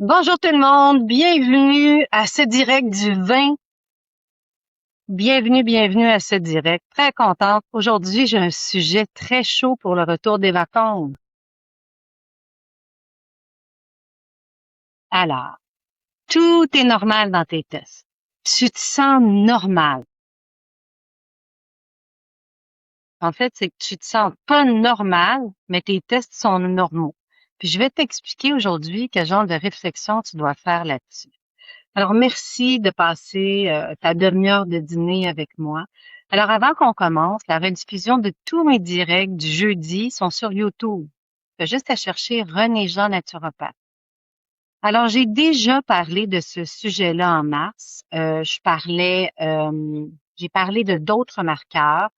Bonjour tout le monde, bienvenue à ce direct du 20. Bienvenue à ce direct. Très contente. Aujourd'hui, j'ai un sujet très chaud pour le retour des vacances. Alors, tout est normal dans tes tests. Tu te sens normal. En fait, c'est que tu te sens pas normal, mais tes tests sont normaux. Puis je vais t'expliquer aujourd'hui quel genre de réflexion tu dois faire là-dessus. Alors, merci de passer ta demi-heure de dîner avec moi. Alors, avant qu'on commence, la rediffusion de tous mes directs du jeudi sont sur YouTube. Tu as juste à chercher René Jean Naturopathe. Alors, j'ai déjà parlé de ce sujet-là en mars. J'ai parlé de d'autres marqueurs.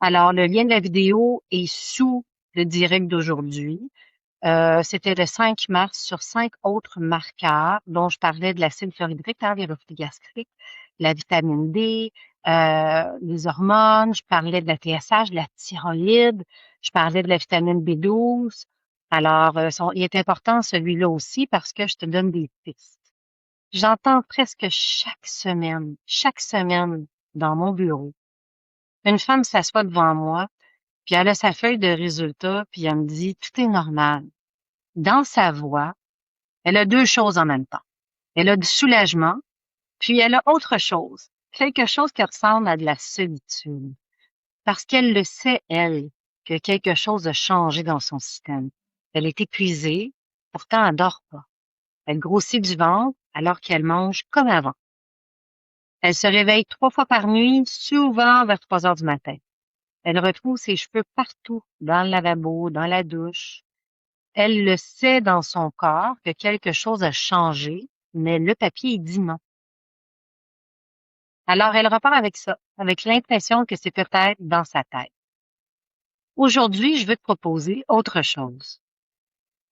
Alors, le lien de la vidéo est sous le direct d'aujourd'hui. C'était le 5 mars sur 5 autres marqueurs dont je parlais de l'acide chlorhydrique, les reflux gastriques, la vitamine D, les hormones, je parlais de la TSH, de la thyroïde, je parlais de la vitamine B12. Alors, il est important celui-là aussi parce que je te donne des pistes. J'entends presque chaque semaine dans mon bureau, une femme s'assoit devant moi, puis elle a sa feuille de résultats, puis elle me dit, tout est normal. Dans sa voix, elle a deux choses en même temps. Elle a du soulagement, puis elle a autre chose, quelque chose qui ressemble à de la solitude. Parce qu'elle le sait, elle, que quelque chose a changé dans son système. Elle est épuisée, pourtant elle dort pas. Elle grossit du ventre alors qu'elle mange comme avant. Elle se réveille 3 fois par nuit, souvent vers 3 heures du matin. Elle retrouve ses cheveux partout, dans le lavabo, dans la douche. Elle le sait dans son corps que quelque chose a changé, mais le papier dit non. Alors, elle repart avec ça, avec l'impression que c'est peut-être dans sa tête. Aujourd'hui, je veux te proposer autre chose.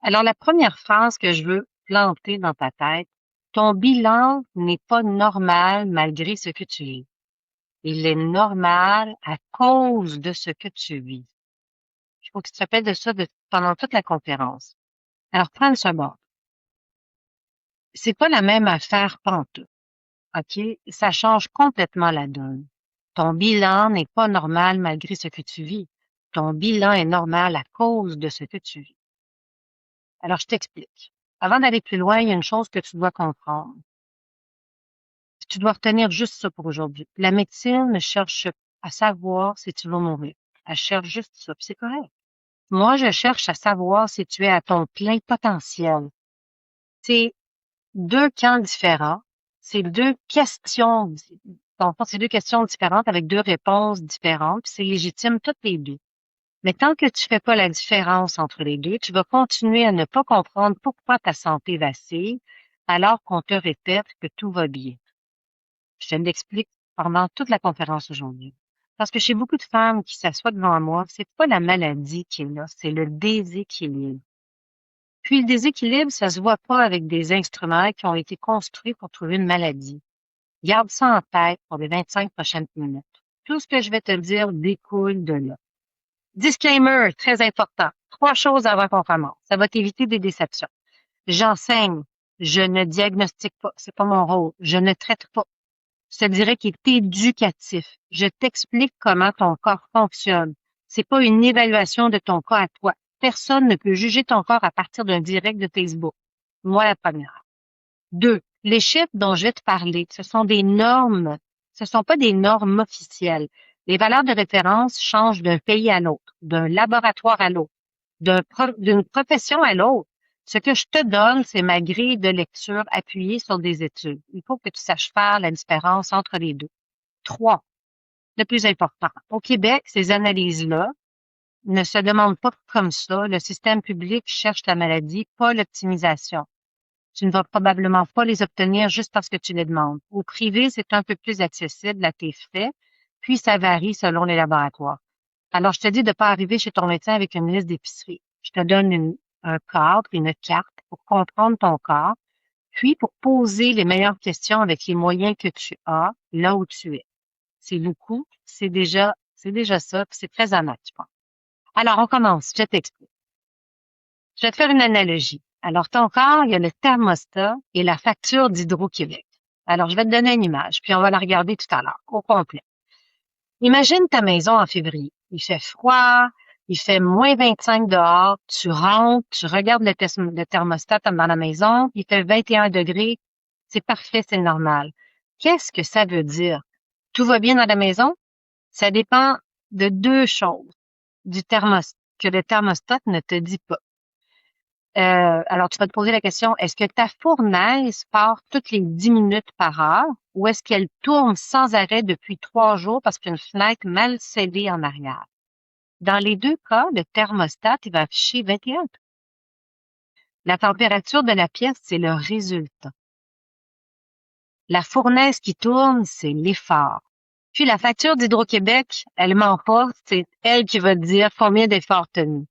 Alors, la première phrase que je veux planter dans ta tête, ton bilan n'est pas normal malgré ce que tu vis. Il est normal à cause de ce que tu vis. Il faut que tu te rappelles de ça pendant toute la conférence. Alors, prends une seconde. C'est pas la même affaire pantoute. OK? Ça change complètement la donne. Ton bilan n'est pas normal malgré ce que tu vis. Ton bilan est normal à cause de ce que tu vis. Alors, je t'explique. Avant d'aller plus loin, il y a une chose que tu dois comprendre. Tu dois retenir juste ça pour aujourd'hui. La médecine ne cherche à savoir si tu vas mourir. Elle cherche juste ça, puis c'est correct. Moi, je cherche à savoir si tu es à ton plein potentiel. C'est deux camps différents. C'est deux questions. Dans le fond, c'est deux questions différentes avec deux réponses différentes, puis c'est légitime toutes les deux. Mais tant que tu fais pas la différence entre les deux, tu vas continuer à ne pas comprendre pourquoi ta santé vacille alors qu'on te répète que tout va bien. Je te l'explique pendant toute la conférence aujourd'hui. Parce que chez beaucoup de femmes qui s'assoient devant moi, c'est pas la maladie qui est là, c'est le déséquilibre. Puis le déséquilibre, ça se voit pas avec des instruments qui ont été construits pour trouver une maladie. Garde ça en tête pour les 25 prochaines minutes. Tout ce que je vais te dire découle de là. Disclaimer, très important. 3 choses avant qu'on commence. Ça va t'éviter des déceptions. J'enseigne. Je ne diagnostique pas. C'est pas mon rôle. Je ne traite pas. Je te dirais qu'il est éducatif. Je t'explique comment ton corps fonctionne. C'est pas une évaluation de ton corps à toi. Personne ne peut juger ton corps à partir d'un direct de Facebook. Moi, la première. 2, les chiffres dont je vais te parler, ce sont des normes. Ce sont pas des normes officielles. Les valeurs de référence changent d'un pays à l'autre, d'un laboratoire à l'autre, d'une profession à l'autre. Ce que je te donne, c'est ma grille de lecture appuyée sur des études. Il faut que tu saches faire la différence entre les deux. 3, le plus important. Au Québec, ces analyses-là ne se demandent pas comme ça. Le système public cherche la maladie, pas l'optimisation. Tu ne vas probablement pas les obtenir juste parce que tu les demandes. Au privé, c'est un peu plus accessible à tes frais, puis ça varie selon les laboratoires. Alors, je te dis de ne pas arriver chez ton médecin avec une liste d'épicerie. Je te donne un cadre, une carte pour comprendre ton corps, puis pour poser les meilleures questions avec les moyens que tu as là où tu es. C'est beaucoup, c'est déjà ça, puis c'est très honnête, je pense. Alors, on commence. Je t'explique. Je vais te faire une analogie. Alors, ton corps, il y a le thermostat et la facture d'Hydro-Québec. Alors, je vais te donner une image, puis on va la regarder tout à l'heure, au complet. Imagine ta maison en février. Il fait froid, il fait moins 25 dehors, tu rentres, tu regardes le thermostat dans la maison, il fait 21 degrés, c'est parfait, c'est normal. Qu'est-ce que ça veut dire? Tout va bien dans la maison? Ça dépend de deux choses du thermostat que le thermostat ne te dit pas. Alors, tu vas te poser la question, est-ce que ta fournaise part toutes les 10 minutes par heure ou est-ce qu'elle tourne sans arrêt depuis 3 jours parce qu'il y a une fenêtre mal scellée en arrière? Dans les deux cas, le thermostat, il va afficher 21. La température de la pièce, c'est le résultat. La fournaise qui tourne, c'est l'effort. Puis la facture d'Hydro-Québec, elle ment pas, c'est elle qui va te dire combien d'efforts tu as mis.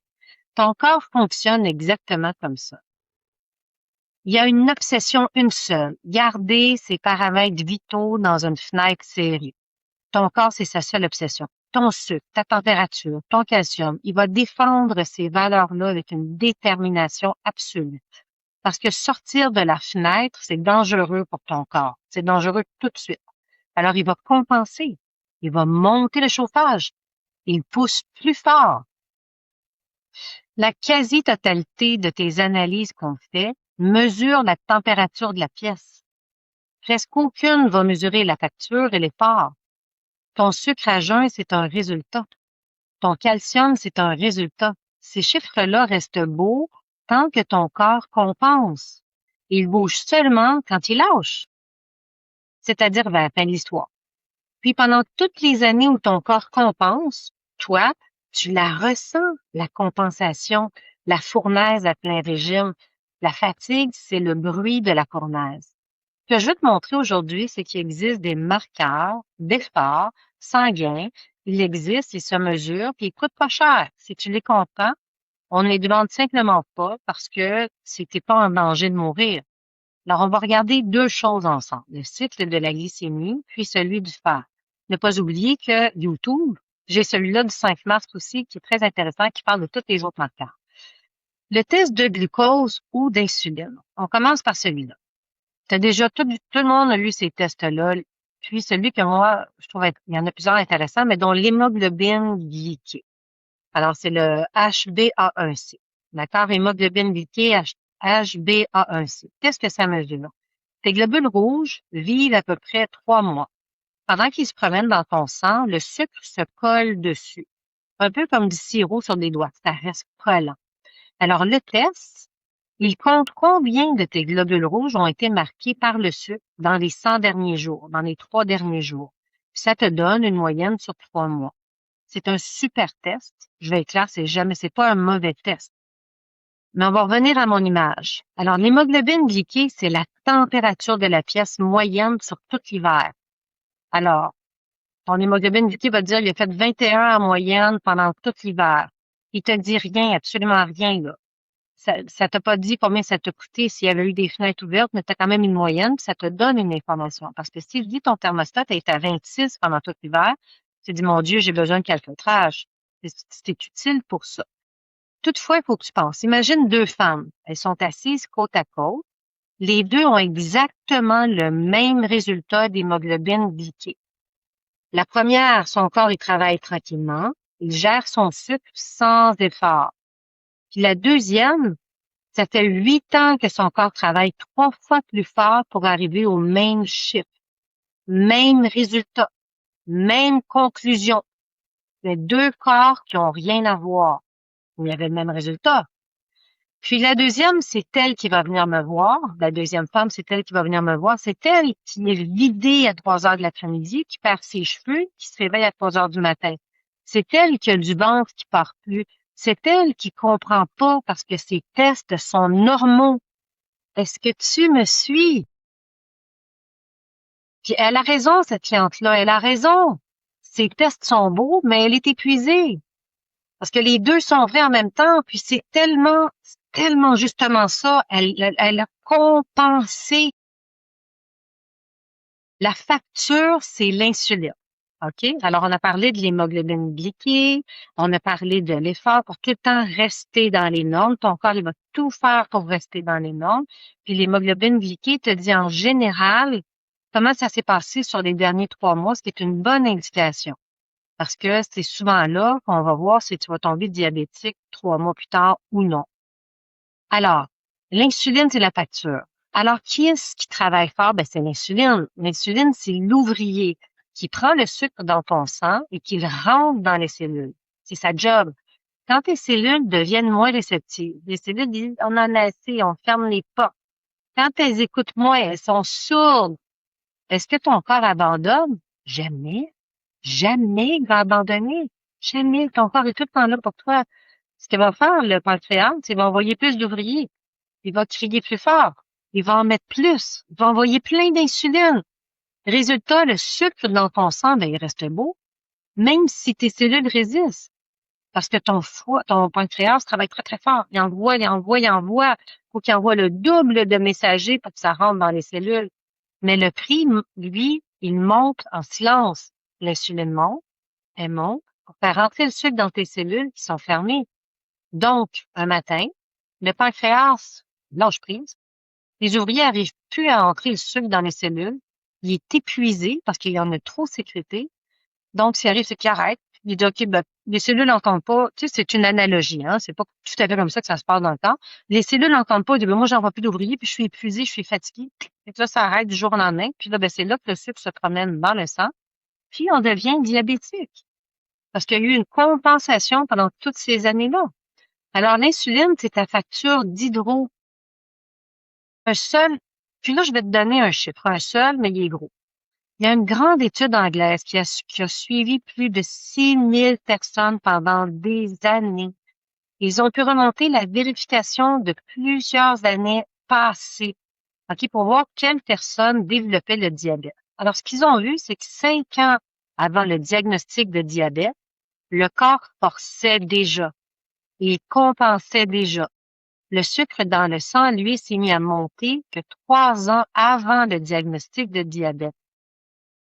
Ton corps fonctionne exactement comme ça. Il y a une obsession, une seule, garder ses paramètres vitaux dans une fenêtre serrée. Ton corps, c'est sa seule obsession. Ton sucre, ta température, ton calcium, il va défendre ces valeurs-là avec une détermination absolue. Parce que sortir de la fenêtre, c'est dangereux pour ton corps. C'est dangereux tout de suite. Alors, il va compenser. Il va monter le chauffage. Il pousse plus fort. La quasi-totalité de tes analyses qu'on fait mesure la température de la pièce. Presque aucune va mesurer la facture et l'effort. Ton sucre à jeun, c'est un résultat. Ton calcium, c'est un résultat. Ces chiffres-là restent beaux tant que ton corps compense. Il bouge seulement quand il lâche, c'est-à-dire vers la fin de l'histoire. Puis pendant toutes les années où ton corps compense, toi, tu la ressens, la compensation, la fournaise à plein régime. La fatigue, c'est le bruit de la fournaise. Ce que je veux te montrer aujourd'hui, c'est qu'il existe des marqueurs d'effort sanguins. Il existe, ils se mesurent, puis ils coûtent pas cher. Si tu les comprends, on ne les demande simplement pas parce que c'était pas en danger de mourir. Alors, on va regarder deux choses ensemble, le cycle de la glycémie, puis celui du fer. Ne pas oublier que YouTube, j'ai celui-là du 5 mars aussi, qui est très intéressant, qui parle de tous les autres marqueurs. Le test de glucose ou d'insuline. On commence par celui-là. Tout le monde a lu ces tests-là, puis celui que moi, je trouve, il y en a plusieurs intéressants, mais dont l'hémoglobine glyquée. Alors, c'est le HbA1c. D'accord? Hémoglobine glyquée, HbA1c. Qu'est-ce que ça mesure? Tes globules rouges vivent à peu près 3 mois. Pendant qu'ils se promènent dans ton sang, le sucre se colle dessus. Un peu comme du sirop sur des doigts. Ça reste collant. Alors, le test, il compte combien de tes globules rouges ont été marqués par le sucre dans les 100 derniers jours, dans les 3 derniers jours. Puis ça te donne une moyenne sur 3 mois. C'est un super test. Je vais être claire, c'est pas un mauvais test. Mais on va revenir à mon image. Alors, l'hémoglobine glyquée, c'est la température de la pièce moyenne sur tout l'hiver. Alors, ton hémoglobine glyquée va te dire, il a fait 21 en moyenne pendant tout l'hiver. Il te dit rien, absolument rien, là. Ça t'a pas dit combien ça t'a coûté s'il y avait eu des fenêtres ouvertes, mais tu as quand même une moyenne, puis ça te donne une information. Parce que si je dis ton thermostat est à 26 pendant tout l'hiver, tu dis, mon Dieu, j'ai besoin de calfeutrage. C'est utile pour ça. Toutefois, il faut que tu penses. Imagine deux femmes. Elles sont assises côte à côte. Les deux ont exactement le même résultat d'hémoglobine glyquée. La première, son corps, il travaille tranquillement. Il gère son sucre sans effort. Puis la deuxième, ça fait 8 ans que son corps travaille 3 fois plus fort pour arriver au même chiffre, même résultat, même conclusion. Les deux corps qui ont rien à voir. Il y avait le même résultat. Puis la deuxième, c'est elle qui va venir me voir. La deuxième femme, c'est elle qui va venir me voir. C'est elle qui est vidée à 3 heures de l'après-midi, qui perd ses cheveux, qui se réveille à 3 heures du matin. C'est elle qui a du ventre qui part plus. C'est elle qui comprend pas parce que ses tests sont normaux. Est-ce que tu me suis? Puis elle a raison, cette cliente-là. Elle a raison. Ses tests sont beaux, mais elle est épuisée. Parce que les deux sont vrais en même temps, puis c'est tellement justement ça. Elle a compensé. La facture, c'est l'insuline. OK? Alors, on a parlé de l'hémoglobine glyquée, on a parlé de l'effort pour tout le temps rester dans les normes. Ton corps, il va tout faire pour rester dans les normes. Puis l'hémoglobine glyquée te dit en général comment ça s'est passé sur les derniers 3 mois, ce qui est une bonne indication. Parce que c'est souvent là qu'on va voir si tu vas tomber diabétique 3 mois plus tard ou non. Alors, l'insuline, c'est la facture. Alors, qui est-ce qui travaille fort? Ben, c'est l'insuline. L'insuline, c'est l'ouvrier qui prend le sucre dans ton sang et qui le rentre dans les cellules. C'est sa job. Quand tes cellules deviennent moins réceptives, les cellules disent, on en a assez, on ferme les portes. Quand elles écoutent moins, elles sont sourdes. Est-ce que ton corps abandonne? Jamais. Jamais il va abandonner. Jamais. Ton corps est tout le temps là pour toi. Ce qu'il va faire, le pancréas, c'est qu'il va envoyer plus d'ouvriers. Il va crier plus fort. Il va en mettre plus. Il va envoyer plein d'insuline. Résultat, le sucre dans ton sang, ben, il reste beau, même si tes cellules résistent. Parce que ton foie, ton pancréas travaille très, très fort. Il envoie, il envoie, il envoie. Faut qu'il envoie le double de messagers pour que ça rentre dans les cellules. Mais le prix, lui, il monte en silence. L'insuline monte, elle monte, pour faire rentrer le sucre dans tes cellules qui sont fermées. Donc, un matin, le pancréas lâche prise. Les ouvriers n'arrivent plus à entrer le sucre dans les cellules. Il est épuisé parce qu'il y en a trop sécrété. Donc, ce qui arrive, c'est qu'il arrête. Il dit, OK, ben, les cellules n'entendent pas. Tu sais, c'est une analogie, hein. C'est pas tout à fait comme ça que ça se passe dans le temps. Les cellules n'entendent pas. Il dit, ben, moi, j'en vois plus d'ouvriers, puis je suis épuisé, je suis fatigué. Et là, ça arrête du jour au lendemain. Puis là, ben, c'est là que le sucre se promène dans le sang. Puis, on devient diabétique. Parce qu'il y a eu une compensation pendant toutes ces années-là. Alors, l'insuline, c'est ta facture d'hydro. Un seul, puis là, je vais te donner un chiffre, un seul, mais il est gros. Il y a une grande étude anglaise qui a suivi plus de 6000 personnes pendant des années. Ils ont pu remonter la vérification de plusieurs années passées, OK, pour voir quelles personnes développaient le diabète. Alors, ce qu'ils ont vu, c'est que 5 ans avant le diagnostic de diabète, le corps forçait déjà et il compensait déjà. Le sucre dans le sang, lui, s'est mis à monter que 3 ans avant le diagnostic de diabète.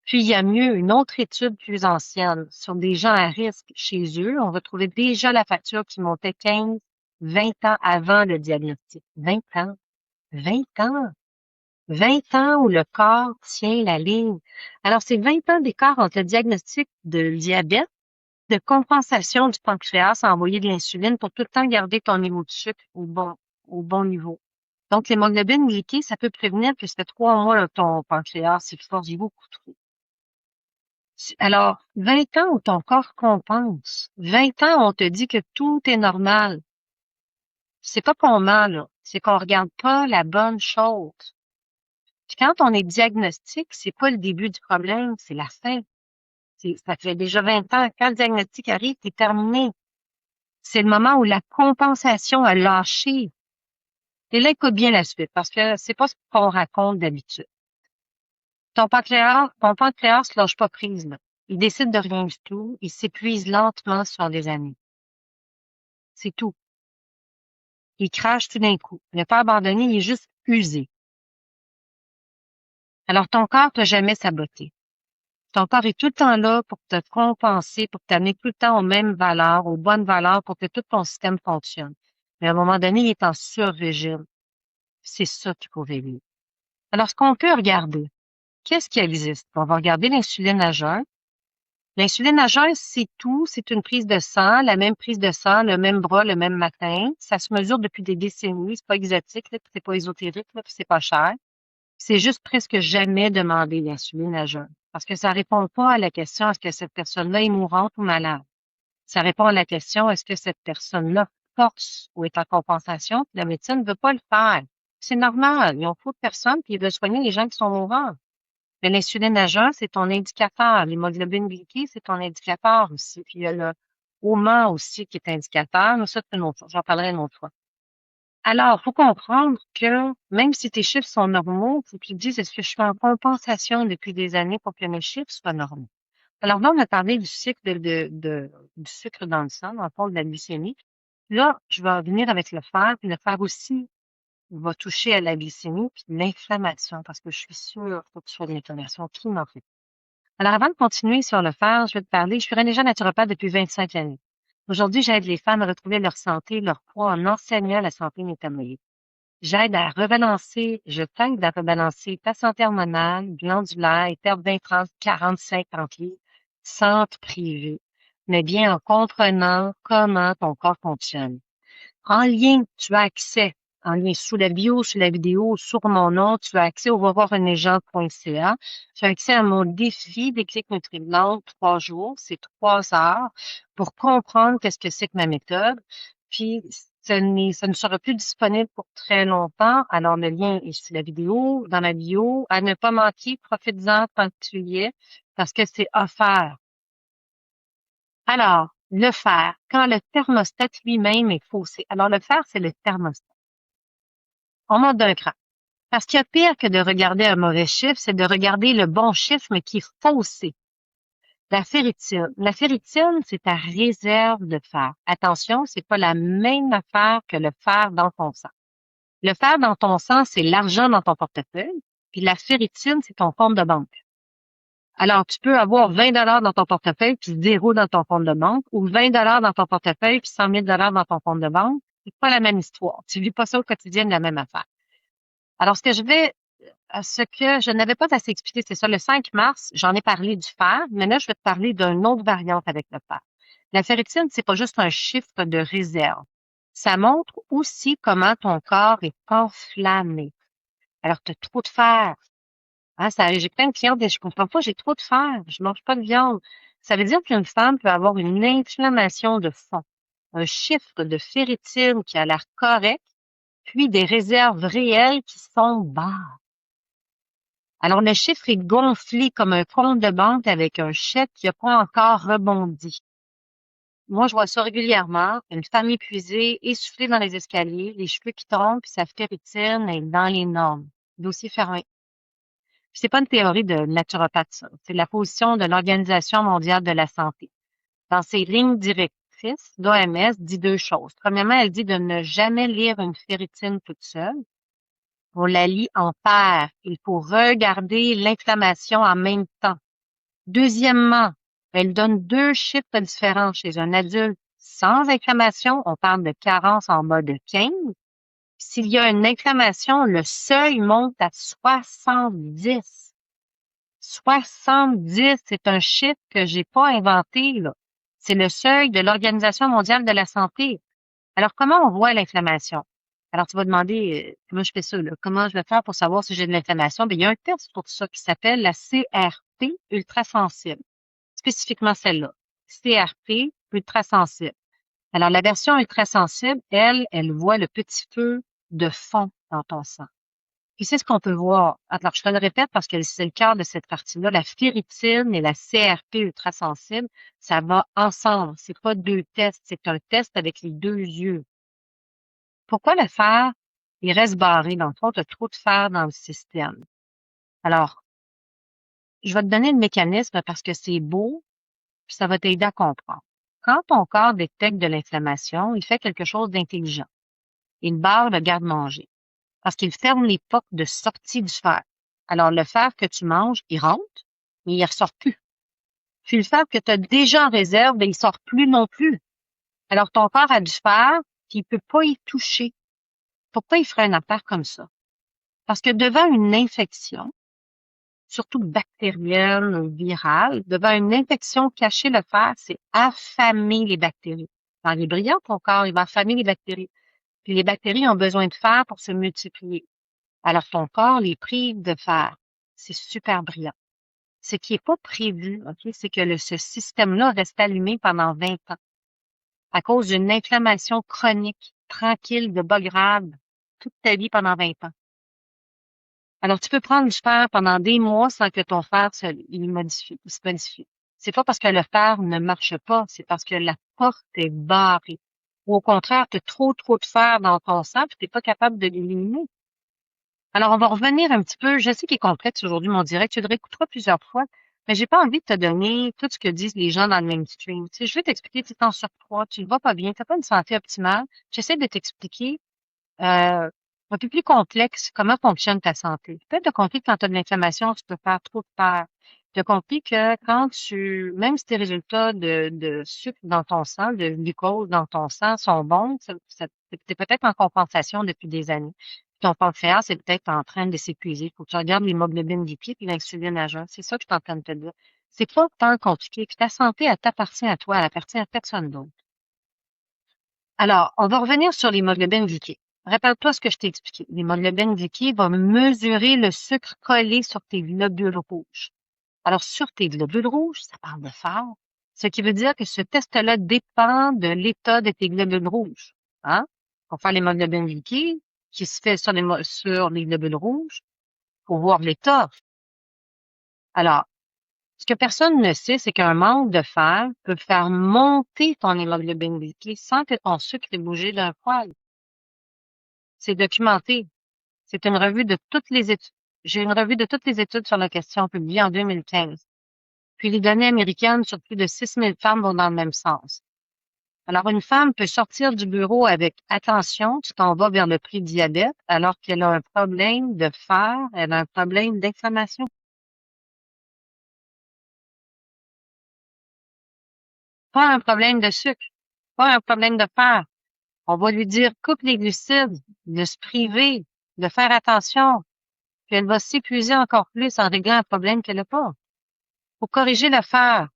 Puis, il y a mieux, une autre étude plus ancienne sur des gens à risque chez eux. On va trouver déjà la facture qui montait 15, 20 ans avant le diagnostic. 20 ans. 20 ans. 20 ans où le corps tient la ligne. Alors, c'est 20 ans d'écart entre le diagnostic de diabète, de compensation du pancréas à envoyer de l'insuline pour tout le temps garder ton niveau de sucre au bon niveau. Donc, l'hémoglobine glyquée, ça peut prévenir que ça fait 3 mois là, ton pancréas s'efforce beaucoup trop. Alors, 20 ans où ton corps compense. 20 ans où on te dit que tout est normal. C'est pas qu'on ment, là. C'est qu'on regarde pas la bonne chose. Puis quand on est diagnostic, c'est pas le début du problème, c'est la fin. Ça fait déjà 20 ans. Quand le diagnostic arrive, c'est terminé. C'est le moment où la compensation a lâché. Et là, écoute bien la suite, parce que c'est pas ce qu'on raconte d'habitude. Ton pancréas lâche pas prise, là. Il décide de rien du tout. Il s'épuise lentement sur des années. C'est tout. Il crache tout d'un coup. Il n'est pas abandonné, il est juste usé. Alors, ton corps t'a jamais saboté. Ton corps est tout le temps là pour te compenser, pour t'amener tout le temps aux mêmes valeurs, aux bonnes valeurs, pour que tout ton système fonctionne. Mais à un moment donné, il est en sur-régime. C'est ça qu'il faut régler. Alors, ce qu'on peut regarder, qu'est-ce qui existe? On va regarder l'insuline à jeun. L'insuline à jeun, c'est tout. C'est une prise de sang, la même prise de sang, le même bras, le même matin. Ça se mesure depuis des décennies. C'est pas exotique, là, puis c'est pas ésotérique, là, puis c'est pas cher. C'est juste presque jamais demander l'insuline à jeun. Parce que ça répond pas à la question est-ce que cette personne-là est mourante ou malade. Ça répond à la question est-ce que cette personne-là force ou est en compensation, puis la médecine ne veut pas le faire. C'est normal. Ils ont trop de personnes, puis ils veulent soigner les gens qui sont mourants. Mais l'insuline à jeun, c'est ton indicateur. L'hémoglobine glyquée, c'est ton indicateur aussi. Puis il y a le HOMA aussi qui est indicateur. Mais ça, c'est une autre fois. J'en parlerai une autre fois. Alors, faut comprendre que même si tes chiffres sont normaux, faut que tu te dises, est-ce que je suis en compensation depuis des années pour que mes chiffres soient normaux? Alors là, on a parlé du cycle du sucre dans le sang, dans le fond, de la glycémie. Là, je vais venir avec le fer, puis le fer aussi va toucher à la glycémie puis l'inflammation, parce que je suis sûre qu'il faut que tu sois de l'inflammation. Qui m'en fait? Alors, avant de continuer sur le fer, je vais te parler. Je suis déjà naturopathe depuis 25 années. Aujourd'hui, j'aide les femmes à retrouver leur santé, leur poids en enseignant la santé métabolique. Je t'aide à rebalancer ta santé hormonale, glandulaire et perdre 20, 30, 40, 50 livres sans te priver, mais bien en comprenant comment ton corps fonctionne. En lien, tu as accès, en lien sous la bio, sous la vidéo, sur mon nom, tu as accès au revoirunelegende.ca. Tu as accès à mon défi Déclic NutriBlanc, 3 jours, c'est 3 heures pour comprendre qu'est-ce que c'est que ma méthode. Puis, ça ne sera plus disponible pour très longtemps. Alors, le lien est sous la vidéo, dans la bio. À ne pas manquer, profite-en quand tu y es, parce que c'est offert. Alors, le fer, quand le thermostat lui-même est faussé. Alors, le fer, c'est le thermostat. On monte d'un cran. Parce qu'il y a pire que de regarder un mauvais chiffre, c'est de regarder le bon chiffre, mais qui est faussé. La ferritine. La ferritine, c'est ta réserve de fer. Attention, c'est pas la même affaire que le fer dans ton sang. Le fer dans ton sang, c'est l'argent dans ton portefeuille, puis la ferritine, c'est ton compte de banque. Alors, tu peux avoir 20 dans ton portefeuille puis 0 dans ton compte de banque, ou 20 dans ton portefeuille puis 100 000 dans ton compte de banque. C'est pas la même histoire. Tu vis pas ça au quotidien de la même affaire. Alors, ce que je n'avais pas assez expliqué, c'est ça. Le 5 mars, j'en ai parlé du fer, mais là, je vais te parler d'une autre variante avec le fer. La ferritine, c'est pas juste un chiffre de réserve. Ça montre aussi comment ton corps est enflammé. Alors, tu as trop de fer. Hein, j'ai plein de clientes et je comprends pas, j'ai trop de fer, je mange pas de viande. Ça veut dire qu'une femme peut avoir une inflammation de fond, un chiffre de ferritine qui a l'air correct, puis des réserves réelles qui sont basses. Alors, le chiffre est gonflé comme un compte de banque avec un chèque qui n'a pas encore rebondi. Moi, je vois ça régulièrement. Une femme épuisée, essoufflée dans les escaliers, les cheveux qui tombent, puis sa ferritine est dans les normes. Dossier fermé. C'est pas une théorie de naturopathe, ça. C'est la position de l'Organisation mondiale de la santé. Dans ses lignes directrices, l'OMS dit 2 choses. Premièrement, elle dit de ne jamais lire une ferritine toute seule. On la lit en paire. Il faut regarder l'inflammation en même temps. Deuxièmement, elle donne 2 chiffres différents chez un adulte sans inflammation. On parle de carence en bas de 15. S'il y a une inflammation, le seuil monte à 70. 70, c'est un chiffre que j'ai pas inventé, là. C'est le seuil de l'Organisation mondiale de la santé. Alors, comment on voit l'inflammation? Alors, tu vas demander, comment je fais ça, là? Comment je vais faire pour savoir si j'ai de l'inflammation? Bien, il y a un test pour ça qui s'appelle la CRP ultrasensible. Spécifiquement celle-là. CRP ultrasensible. Alors, la version ultrasensible, elle voit le petit feu de fond dans ton sang. Puis c'est ce qu'on peut voir. Alors, je te le répète parce que c'est le cœur de cette partie-là. La ferritine et la CRP ultrasensible, ça va ensemble. C'est pas 2 tests, c'est un test avec les 2 yeux. Pourquoi le fer, il reste barré? Dans le fond, tu as trop de fer dans le système. Alors, je vais te donner le mécanisme parce que c'est beau, puis ça va t'aider à comprendre. Quand ton corps détecte de l'inflammation, il fait quelque chose d'intelligent. Il barre le garde-manger parce qu'il ferme les portes de sortie du fer. Alors, le fer que tu manges, il rentre, mais il ne ressort plus. Puis le fer que tu as déjà en réserve, ben, il sort plus non plus. Alors, ton corps a du fer, puis il peut pas y toucher. Pourquoi il ferait une affaire comme ça? Parce que devant une infection, surtout bactérienne ou virale, devant une infection, cacher le fer, c'est affamer les bactéries. Dans les brillants, ton corps, il va affamer les bactéries. Puis les bactéries ont besoin de fer pour se multiplier. Alors, ton corps les prive de fer. C'est super brillant. Ce qui n'est pas prévu, ok, c'est que ce système-là reste allumé pendant 20 ans à cause d'une inflammation chronique, tranquille, de bas grade, toute ta vie pendant 20 ans. Alors, tu peux prendre du fer pendant des mois sans que ton fer se modifie. C'est pas parce que le fer ne marche pas, c'est parce que la porte est barrée. Ou au contraire, tu as trop de fer dans ton sang et tu n'es pas capable de l'éliminer. Alors, on va revenir un petit peu. Je sais qu'il est complexe aujourd'hui, mon direct. Tu le réécouteras plusieurs fois, mais j'ai pas envie de te donner tout ce que disent les gens dans le mainstream. Tu sais, je vais t'expliquer, tu es en surpoids, tu ne vas pas bien, tu n'as pas une santé optimale. J'essaie de t'expliquer un peu plus complexe comment fonctionne ta santé. Peut-être de compris que quand tu as de l'inflammation, tu peux faire trop de fer. Tu as compris que même si tes résultats de sucre dans ton sang, de glucose dans ton sang sont bons, t'es peut-être en compensation depuis des années. Ton pancréas est peut-être en train de s'épuiser. Il faut que tu regardes l'hémoglobine glycée et l'insuline à jeun. C'est ça que je suis en train de te dire. C'est pas tant compliqué. Puis ta santé, elle t'appartient à toi, elle appartient à personne d'autre. Alors, on va revenir sur l'hémoglobine glyquée. Rappelle-toi ce que je t'ai expliqué. L'hémoglobine glyquée va mesurer le sucre collé sur tes globules rouges. Alors, sur tes globules rouges, ça parle de fer, ce qui veut dire que ce test-là dépend de l'état de tes globules rouges. Hein? Pour faire l'hémoglobine glyquée, qui se fait sur les globules rouges, pour voir l'état. Alors, ce que personne ne sait, c'est qu'un manque de fer peut faire monter ton hémoglobine glyquée sans que ton sucre ait bougé d'un poil. C'est documenté. C'est une revue de toutes les études. J'ai une revue de toutes les études sur la question publiée en 2015. Puis les données américaines sur plus de 6000 femmes vont dans le même sens. Alors, une femme peut sortir du bureau avec attention, tu t'en vas vers le prédiabète, alors qu'elle a un problème de fer, elle a un problème d'inflammation. Pas un problème de sucre, pas un problème de fer. On va lui dire coupe les glucides, de se priver, de faire attention, puis elle va s'épuiser encore plus en réglant un problème qu'elle n'a pas. Faut corriger le fer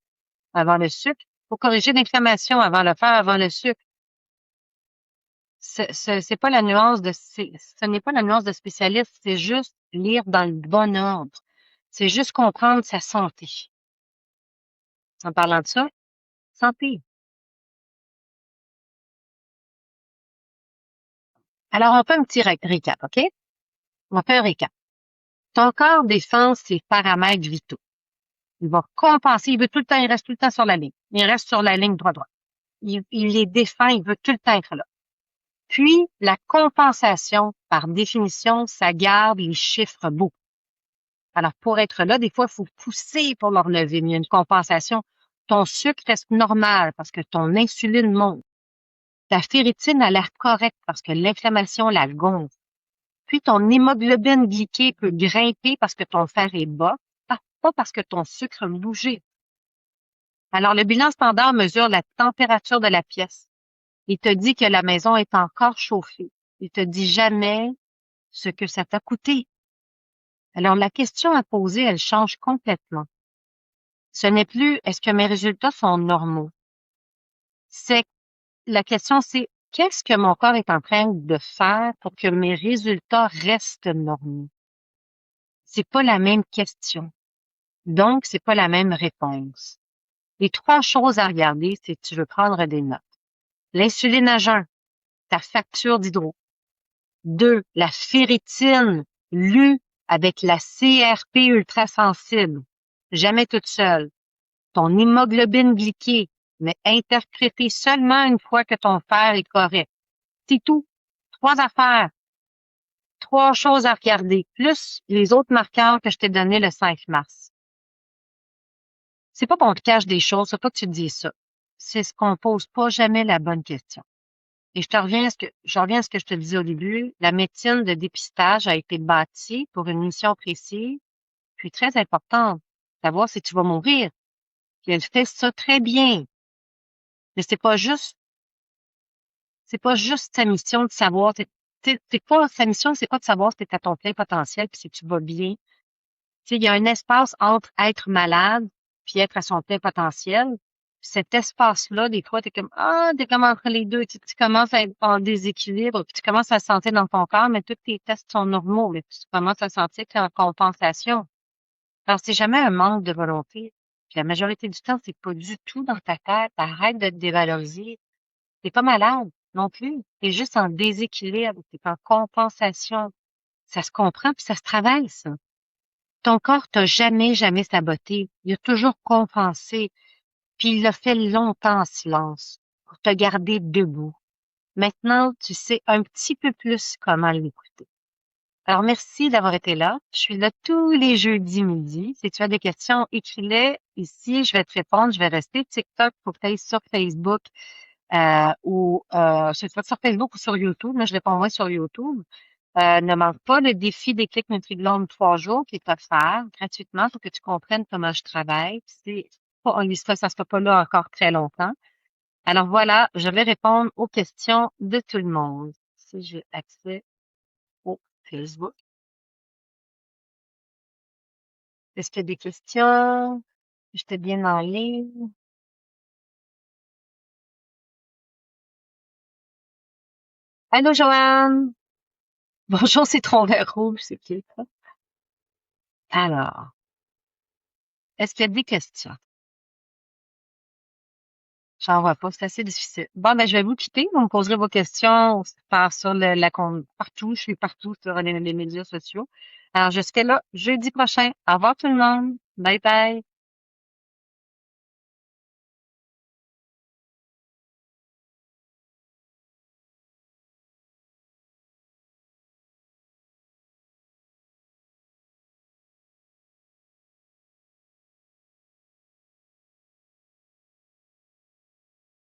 avant le sucre, faut corriger l'inflammation avant le fer, avant le sucre. C'est pas la nuance ce n'est pas la nuance de spécialiste, c'est juste lire dans le bon ordre. C'est juste comprendre sa santé. En parlant de ça, santé. Alors, on fait un petit récap, OK? On fait un récap. Ton corps défend ses paramètres vitaux. Il va compenser, il reste tout le temps sur la ligne. Il reste sur la ligne droite. Il les défend, il veut tout le temps être là. Puis, la compensation, par définition, ça garde les chiffres beaux. Alors, pour être là, des fois, il faut pousser pour leur lever, mais il y a une compensation. Ton sucre reste normal parce que ton insuline monte. Ta ferritine a l'air correcte parce que l'inflammation la gonfle. Puis, ton hémoglobine glyquée peut grimper parce que ton fer est bas, pas parce que ton sucre a bougé. Alors, le bilan standard mesure la température de la pièce. Il te dit que la maison est encore chauffée. Il te dit jamais ce que ça t'a coûté. Alors, la question à poser, elle change complètement. Ce n'est plus est-ce que mes résultats sont normaux? La question, c'est qu'est-ce que mon corps est en train de faire pour que mes résultats restent normaux? C'est pas la même question. Donc, c'est pas la même réponse. Les trois choses à regarder, c'est que tu veux prendre des notes. L'insuline à jeun, ta facture d'hydro. 2, la ferritine, lue avec la CRP ultrasensible. Jamais toute seule. Ton hémoglobine glyquée, mais interprétée seulement une fois que ton fer est correct. C'est tout. 3 affaires. 3 choses à regarder, plus les autres marqueurs que je t'ai donnés le 5 mars. C'est pas qu'on te cache des choses, c'est pas que tu te dis ça. C'est ce qu'on pose pas jamais la bonne question. Et je reviens à ce que je te disais au début. La médecine de dépistage a été bâtie pour une mission précise, puis très importante, savoir si tu vas mourir. Puis elle fait ça très bien. Mais c'est pas juste sa mission de savoir, sa mission, c'est pas de savoir si tu es à ton plein potentiel puis si tu vas bien. Il y a un espace entre être malade puis être à son plein potentiel. Cet espace-là, des fois, t'es comme entre les deux. Tu commences à être en déséquilibre, puis tu commences à le sentir dans ton corps, mais tous tes tests sont normaux, mais tu commences à sentir que tu es en compensation. Alors, c'est jamais un manque de volonté. Puis la majorité du temps, c'est pas du tout dans ta tête. Arrête de te dévaloriser. T'es pas malade non plus. T'es juste en déséquilibre. T'es en compensation. Ça se comprend puis ça se travaille, ça. Ton corps t'a jamais, jamais saboté. Il a toujours compensé. Puis il l'a fait longtemps en silence pour te garder debout. Maintenant, tu sais un petit peu plus comment l'écouter. Alors, merci d'avoir été là. Je suis là tous les jeudis midi. Si tu as des questions, écris-les ici. Je vais te répondre. Je vais rester TikTok pour que tu ailles sur Facebook sur Facebook ou sur YouTube. Moi, je réponds moins sur YouTube. Ne manque pas le défi des clics NutriGlone 3 jours qui est offert gratuitement pour que tu comprennes comment je travaille. Puis ça ne sera pas là encore très longtemps. Alors voilà, je vais répondre aux questions de tout le monde. Si j'ai accès au Facebook. Est-ce qu'il y a des questions? J'étais bien en ligne. Allô, Joanne! Bonjour, Citron vert rouge, c'est qui ça? Alors, est-ce qu'il y a des questions? J'en vois pas, c'est assez difficile. Bon, ben, je vais vous quitter. Vous me poserez vos questions sur partout. Je suis partout sur les médias sociaux. Alors, je serai là jeudi prochain. Au revoir tout le monde. Bye bye.